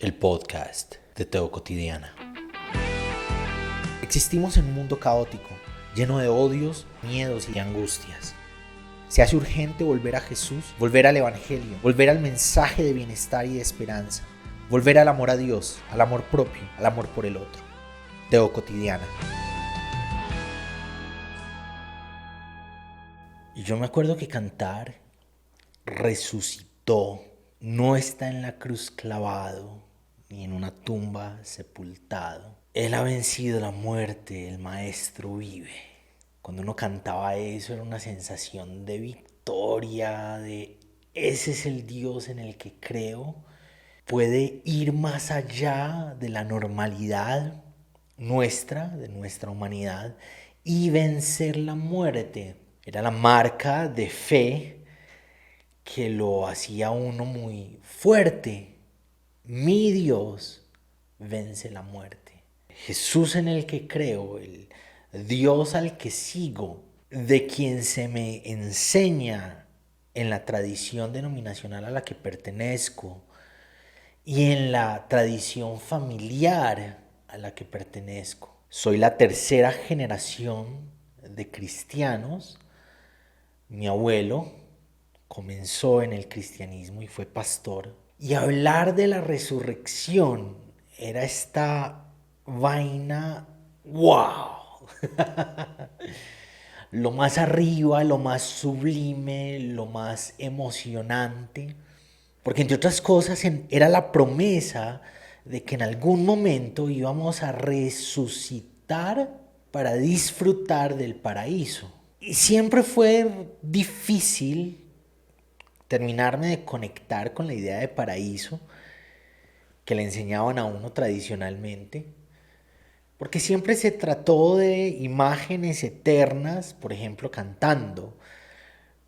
el podcast de Teo Cotidiana. Existimos en un mundo caótico, lleno de odios, miedos y angustias. Se hace urgente volver a Jesús, volver al Evangelio, volver al mensaje de bienestar y de esperanza, volver al amor a Dios, al amor propio, al amor por el otro. Teo Cotidiana. Y yo me acuerdo que cantar resucitó, no está en la cruz clavado, ni en una tumba sepultado. Él ha vencido la muerte, el maestro vive. Cuando uno cantaba eso era una sensación de victoria, de ese es el Dios en el que creo. Puede ir más allá de la normalidad nuestra, de nuestra humanidad, y vencer la muerte. Era la marca de fe que lo hacía uno muy fuerte. Mi Dios vence la muerte. Jesús en el que creo, el Dios al que sigo, de quien se me enseña en la tradición denominacional a la que pertenezco y en la tradición familiar a la que pertenezco. Soy la tercera generación de cristianos. Mi abuelo comenzó en el cristianismo y fue pastor. Y hablar de la resurrección era esta vaina, wow. Lo más arriba, lo más sublime, lo más emocionante. Porque entre otras cosas era la promesa de que en algún momento íbamos a resucitar para disfrutar del paraíso. Y siempre fue difícil terminarme de conectar con la idea de paraíso que le enseñaban a uno tradicionalmente, porque siempre se trató de imágenes eternas, por ejemplo, cantando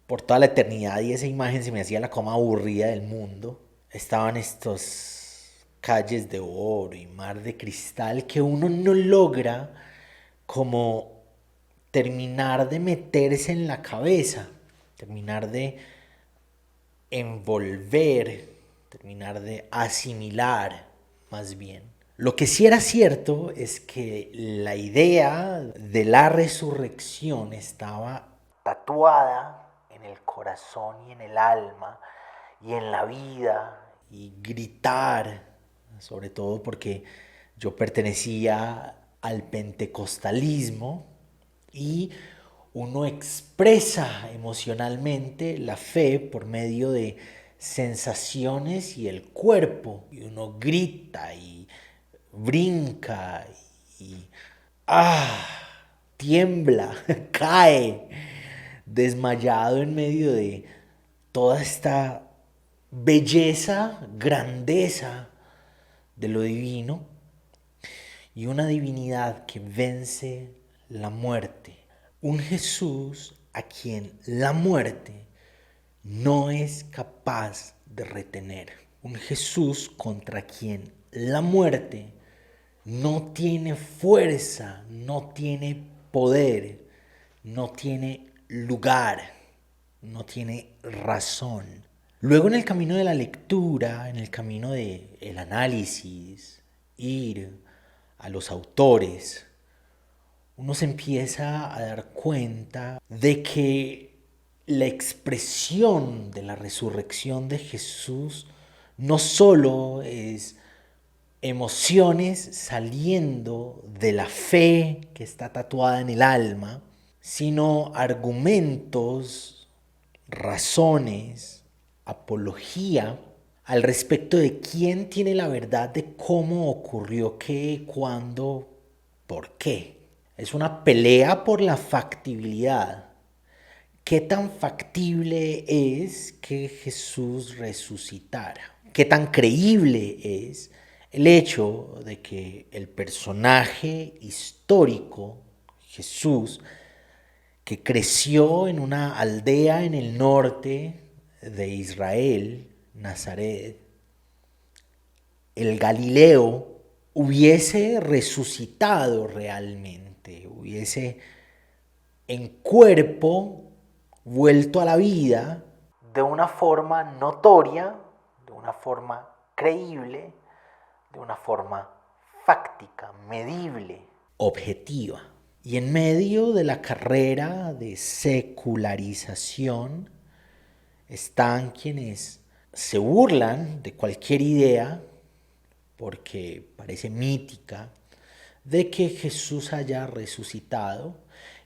por toda la eternidad, y esa imagen se me hacía la coma aburrida del mundo. Estaban estos calles de oro y mar de cristal que uno no logra como terminar de meterse en la cabeza, terminar de envolver, terminar de asimilar más bien. Lo que sí era cierto es que la idea de la resurrección estaba tatuada en el corazón y en el alma y en la vida, y gritar, sobre todo porque yo pertenecía al pentecostalismo, y uno expresa emocionalmente la fe por medio de sensaciones y el cuerpo, y uno grita y brinca y tiembla, cae desmayado en medio de toda esta belleza, grandeza de lo divino, y una divinidad que vence la muerte. Un Jesús a quien la muerte no es capaz de retener. Un Jesús contra quien la muerte no tiene fuerza, no tiene poder, no tiene lugar, no tiene razón. Luego, en el camino de la lectura, en el camino del análisis, ir a los autores, uno se empieza a dar cuenta de que la expresión de la resurrección de Jesús no solo es emociones saliendo de la fe que está tatuada en el alma, sino argumentos, razones, apología al respecto de quién tiene la verdad de cómo ocurrió qué, cuándo, por qué. Es una pelea por la factibilidad. ¿Qué tan factible es que Jesús resucitara? ¿Qué tan creíble es el hecho de que el personaje histórico, Jesús, que creció en una aldea en el norte de Israel, Nazaret, el Galileo, hubiese resucitado realmente, hubiese en cuerpo vuelto a la vida de una forma notoria, de una forma creíble, de una forma fáctica, medible, objetiva. Y en medio de la carrera de secularización están quienes se burlan de cualquier idea, porque parece mítica, de que Jesús haya resucitado.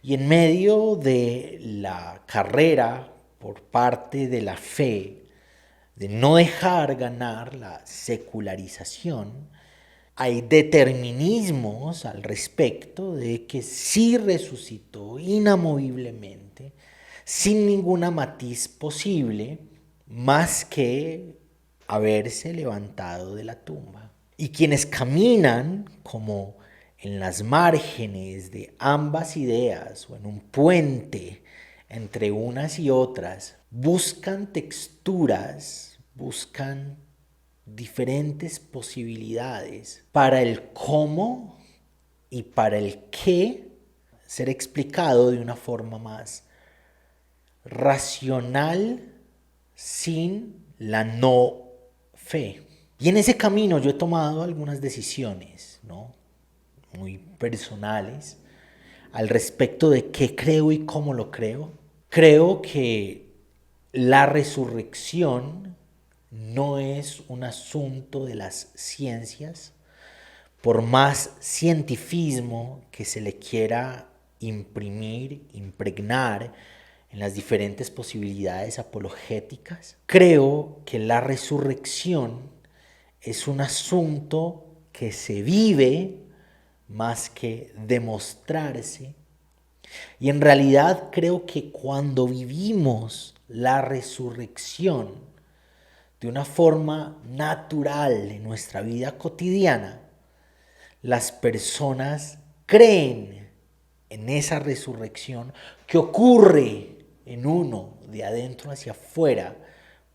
Y en medio de la carrera por parte de la fe, de no dejar ganar la secularización, hay determinismos al respecto de que sí resucitó inamoviblemente, sin ninguna matiz posible, más que haberse levantado de la tumba. Y quienes caminan como en las márgenes de ambas ideas o en un puente entre unas y otras, buscan texturas, buscan diferentes posibilidades para el cómo y para el qué ser explicado de una forma más racional sin la no fe. Y en ese camino yo he tomado algunas decisiones, ¿no?, muy personales al respecto de qué creo y cómo lo creo. Creo que la resurrección no es un asunto de las ciencias, por más cientifismo que se le quiera imprimir, impregnar en las diferentes posibilidades apologéticas. Creo que la resurrección es un asunto que se vive más que demostrarse. Y en realidad creo que cuando vivimos la resurrección de una forma natural en nuestra vida cotidiana, las personas creen en esa resurrección que ocurre en uno de adentro hacia afuera,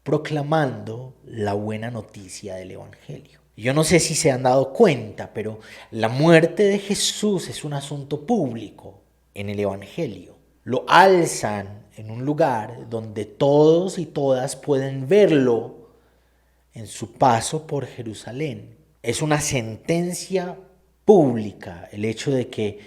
proclamando la buena noticia del Evangelio. Yo no sé si se han dado cuenta, pero la muerte de Jesús es un asunto público en el Evangelio. Lo alzan en un lugar donde todos y todas pueden verlo en su paso por Jerusalén. Es una sentencia pública el hecho de que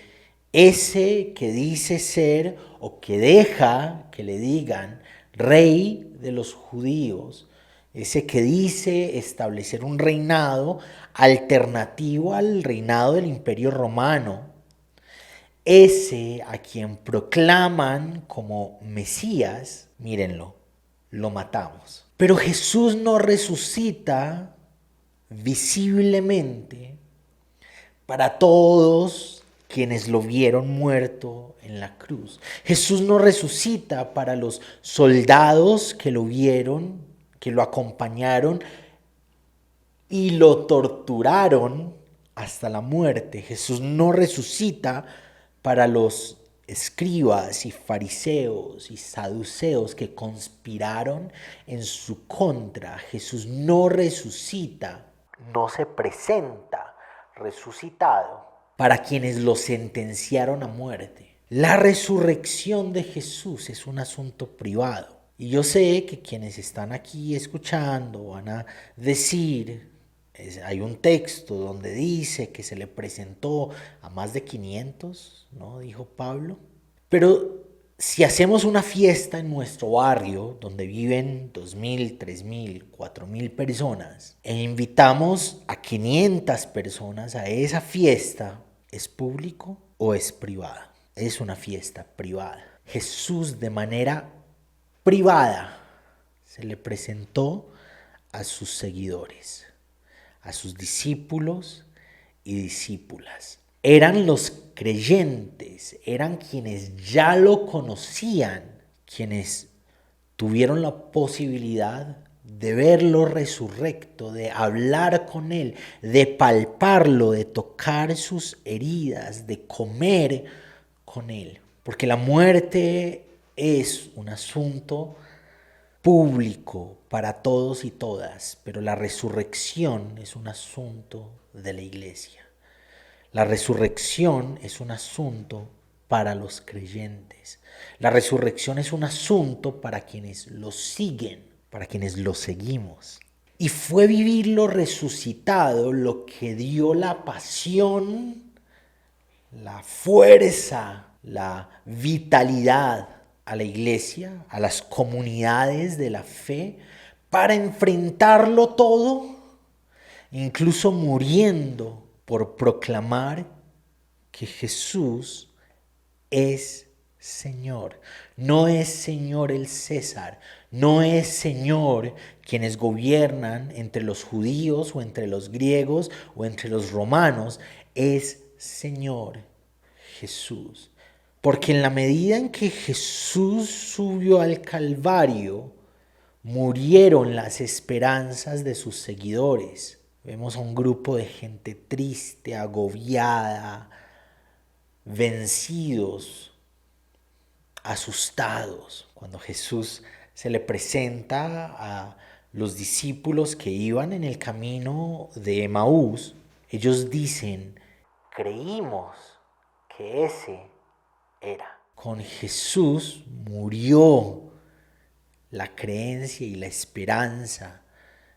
ese que dice ser o que deja que le digan rey de los judíos, ese que dice establecer un reinado alternativo al reinado del Imperio Romano, ese a quien proclaman como Mesías, mírenlo, lo matamos. Pero Jesús no resucita visiblemente para todos quienes lo vieron muerto en la cruz. Jesús no resucita para los soldados que lo vieron, que lo acompañaron y lo torturaron hasta la muerte. Jesús no resucita para los escribas y fariseos y saduceos que conspiraron en su contra. Jesús no resucita, no se presenta resucitado para quienes lo sentenciaron a muerte. La resurrección de Jesús es un asunto privado. Y yo sé que quienes están aquí escuchando van a decir, hay un texto donde dice que se le presentó a más de 500, ¿no?, dijo Pablo. Pero si hacemos una fiesta en nuestro barrio donde viven 2.000, 3.000, 4.000 personas e invitamos a 500 personas a esa fiesta, ¿es público o es privada? Es una fiesta privada. Jesús de manera privada se le presentó a sus seguidores, a sus discípulos y discípulas. Eran los creyentes, eran quienes ya lo conocían, quienes tuvieron la posibilidad de verlo resurrecto, de hablar con él, de palparlo, de tocar sus heridas, de comer con él. Porque la muerte es un asunto público para todos y todas, pero la resurrección es un asunto de la iglesia. La resurrección es un asunto para los creyentes. La resurrección es un asunto para quienes lo siguen, para quienes lo seguimos. Y fue vivir lo resucitado lo que dio la pasión, la fuerza, la vitalidad a la iglesia, a las comunidades de la fe, para enfrentarlo todo, incluso muriendo por proclamar que Jesús es Señor. No es Señor el César, no es Señor quienes gobiernan entre los judíos o entre los griegos o entre los romanos, es Señor Jesús. Porque en la medida en que Jesús subió al Calvario, murieron las esperanzas de sus seguidores. Vemos a un grupo de gente triste, agobiada, vencidos, asustados. Cuando Jesús se le presenta a los discípulos que iban en el camino de Emaús, ellos dicen, creímos que ese era. Con Jesús murió la creencia y la esperanza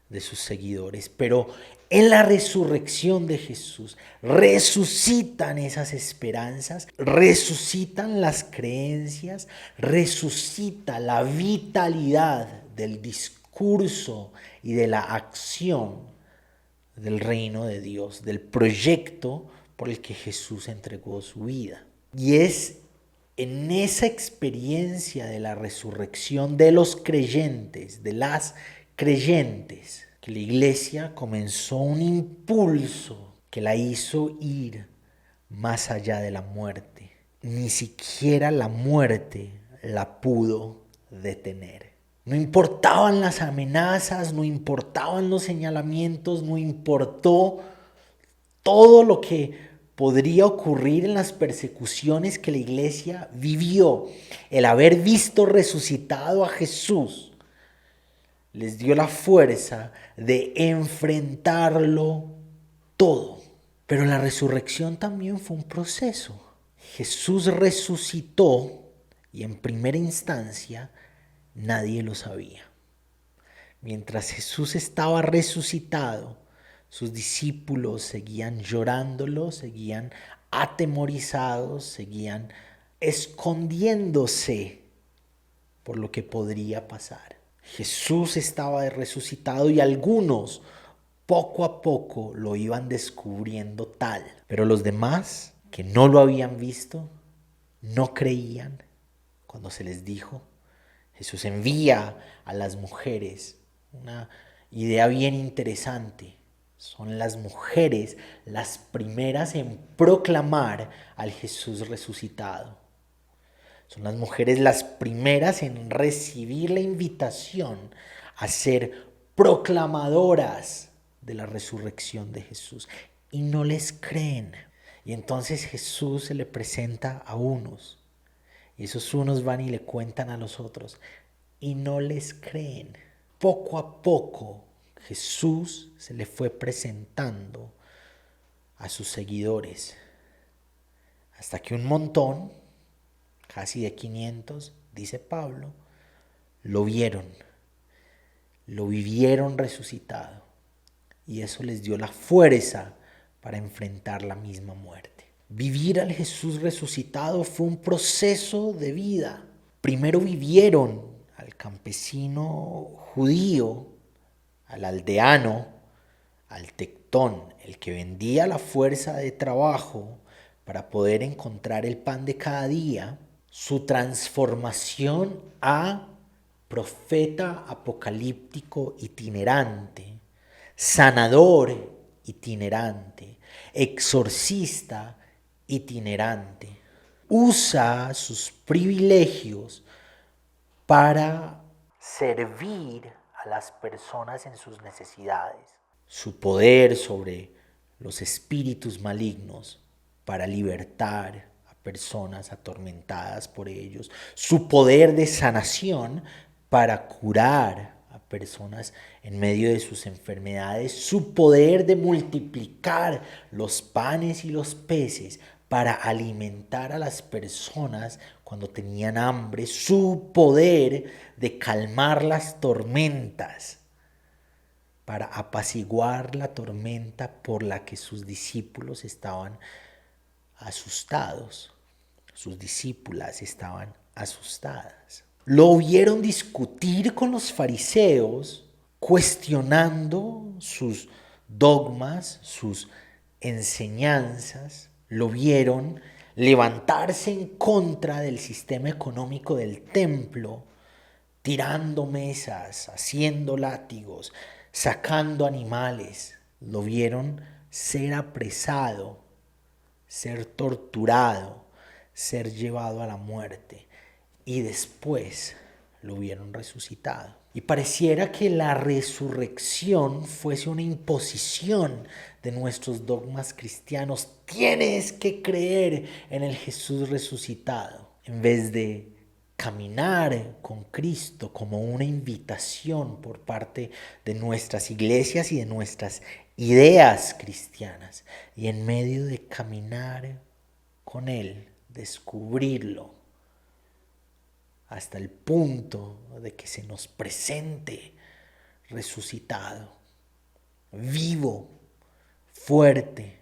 de sus seguidores, pero en la resurrección de Jesús resucitan esas esperanzas, resucitan las creencias, resucita la vitalidad del discurso y de la acción del reino de Dios, del proyecto por el que Jesús entregó su vida. Y es en esa experiencia de la resurrección de los creyentes, de las creyentes, que la iglesia comenzó un impulso que la hizo ir más allá de la muerte. Ni siquiera la muerte la pudo detener. No importaban las amenazas, no importaban los señalamientos, no importó todo lo que podría ocurrir en las persecuciones que la iglesia vivió. El haber visto resucitado a Jesús les dio la fuerza de enfrentarlo todo. Pero la resurrección también fue un proceso. Jesús resucitó y en primera instancia nadie lo sabía. Mientras Jesús estaba resucitado, sus discípulos seguían llorándolo, seguían atemorizados, seguían escondiéndose por lo que podría pasar. Jesús estaba resucitado y algunos poco a poco lo iban descubriendo tal. Pero los demás que no lo habían visto, no creían cuando se les dijo. Jesús envía a las mujeres una idea bien interesante. Son las mujeres las primeras en proclamar al Jesús resucitado. Son las mujeres las primeras en recibir la invitación a ser proclamadoras de la resurrección de Jesús. Y no les creen. Y entonces Jesús se le presenta a unos. Y esos unos van y le cuentan a los otros. Y no les creen. Poco a poco Jesús se le fue presentando a sus seguidores. Hasta que un montón, casi de 500, dice Pablo, lo vieron, lo vivieron resucitado. Y eso les dio la fuerza para enfrentar la misma muerte. Vivir al Jesús resucitado fue un proceso de vida. Primero vivieron al campesino judío, al aldeano, al tectón, el que vendía la fuerza de trabajo para poder encontrar el pan de cada día, su transformación a profeta apocalíptico itinerante, sanador itinerante, exorcista itinerante. Usa sus privilegios para servir a las personas en sus necesidades. Su poder sobre los espíritus malignos para libertar a personas atormentadas por ellos. Su poder de sanación para curar a personas en medio de sus enfermedades. Su poder de multiplicar los panes y los peces para alimentar a las personas cuando tenían hambre. Su poder de calmar las tormentas para apaciguar la tormenta por la que sus discípulos estaban asustados. Sus discípulas estaban asustadas. Lo vieron discutir con los fariseos, cuestionando sus dogmas, sus enseñanzas. Lo vieron levantarse en contra del sistema económico del templo, tirando mesas, haciendo látigos, sacando animales. Lo vieron ser apresado, ser torturado, ser llevado a la muerte. Y después lo vieron resucitado. Y pareciera que la resurrección fuese una imposición de nuestros dogmas cristianos. Tienes que creer en el Jesús resucitado, en vez de caminar con Cristo como una invitación por parte de nuestras iglesias y de nuestras ideas cristianas. Y en medio de caminar con Él, descubrirlo, hasta el punto de que se nos presente resucitado, vivo, fuerte.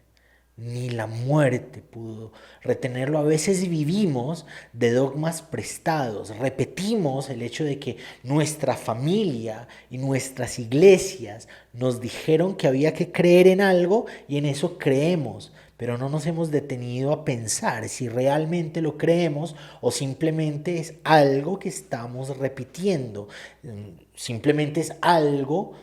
Ni la muerte pudo retenerlo. A veces vivimos de dogmas prestados. Repetimos el hecho de que nuestra familia y nuestras iglesias nos dijeron que había que creer en algo y en eso creemos. Pero no nos hemos detenido a pensar si realmente lo creemos o simplemente es algo que estamos repitiendo. Simplemente es algo,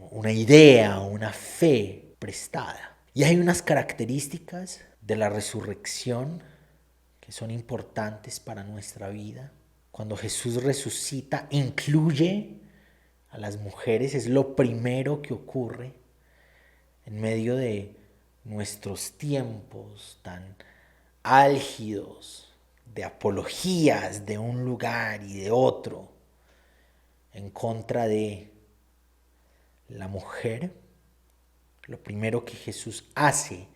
una idea, una fe prestada. Y hay unas características de la resurrección que son importantes para nuestra vida. Cuando Jesús resucita, incluye a las mujeres. Es lo primero que ocurre en medio de nuestros tiempos tan álgidos, de apologías de un lugar y de otro, en contra de la mujer. Lo primero que Jesús hace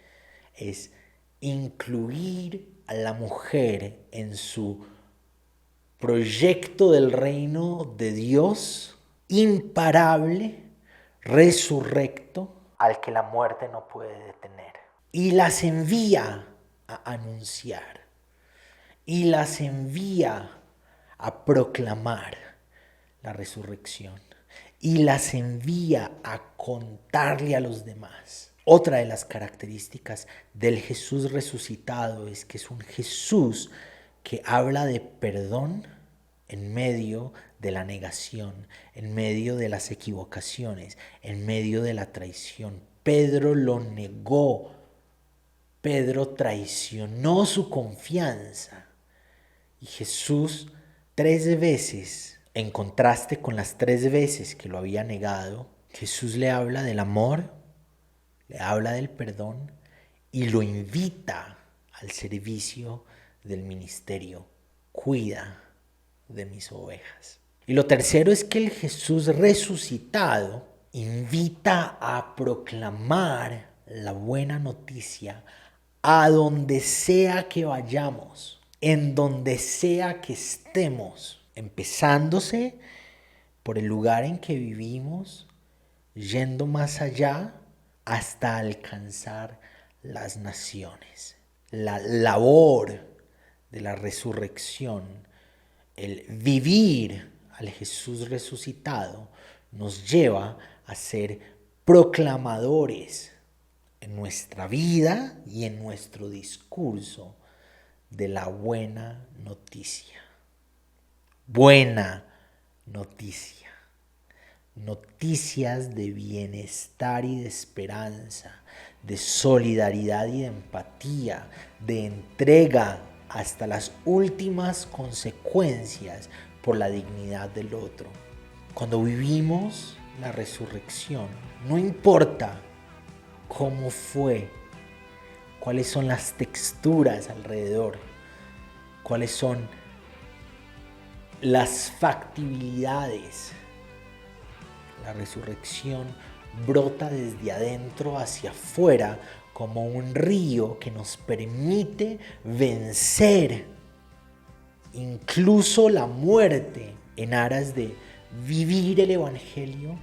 es incluir a la mujer en su proyecto del reino de Dios, imparable, resurrecto, al que la muerte no puede detener. Y las envía a anunciar, y las envía a proclamar la resurrección. Y las envía a contarle a los demás. Otra de las características del Jesús resucitado es que es un Jesús que habla de perdón en medio de la negación, en medio de las equivocaciones, en medio de la traición. Pedro lo negó. Pedro traicionó su confianza. Y Jesús 3 veces, en contraste con las 3 veces que lo había negado, Jesús le habla del amor, le habla del perdón y lo invita al servicio del ministerio. Cuida de mis ovejas. Y lo tercero es que el Jesús resucitado invita a proclamar la buena noticia a donde sea que vayamos, en donde sea que estemos, empezándose por el lugar en que vivimos, yendo más allá hasta alcanzar las naciones. La labor de la resurrección, el vivir al Jesús resucitado, nos lleva a ser proclamadores en nuestra vida y en nuestro discurso de la buena noticia. Buena noticia. Noticias de bienestar y de esperanza, de solidaridad y de empatía, de entrega hasta las últimas consecuencias por la dignidad del otro. Cuando vivimos la resurrección, no importa cómo fue, cuáles son las texturas alrededor, cuáles son las factibilidades. La resurrección brota desde adentro hacia afuera como un río que nos permite vencer incluso la muerte en aras de vivir el Evangelio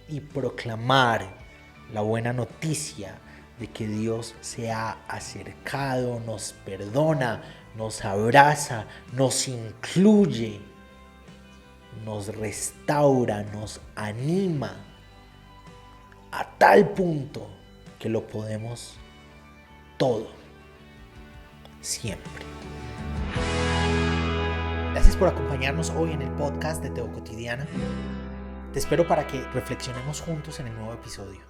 y proclamar la buena noticia de que Dios se ha acercado, nos perdona, nos abraza, nos incluye, nos restaura, nos anima a tal punto que lo podemos todo, siempre. Gracias por acompañarnos hoy en el podcast de Teo Cotidiana. Te espero para que reflexionemos juntos en el nuevo episodio.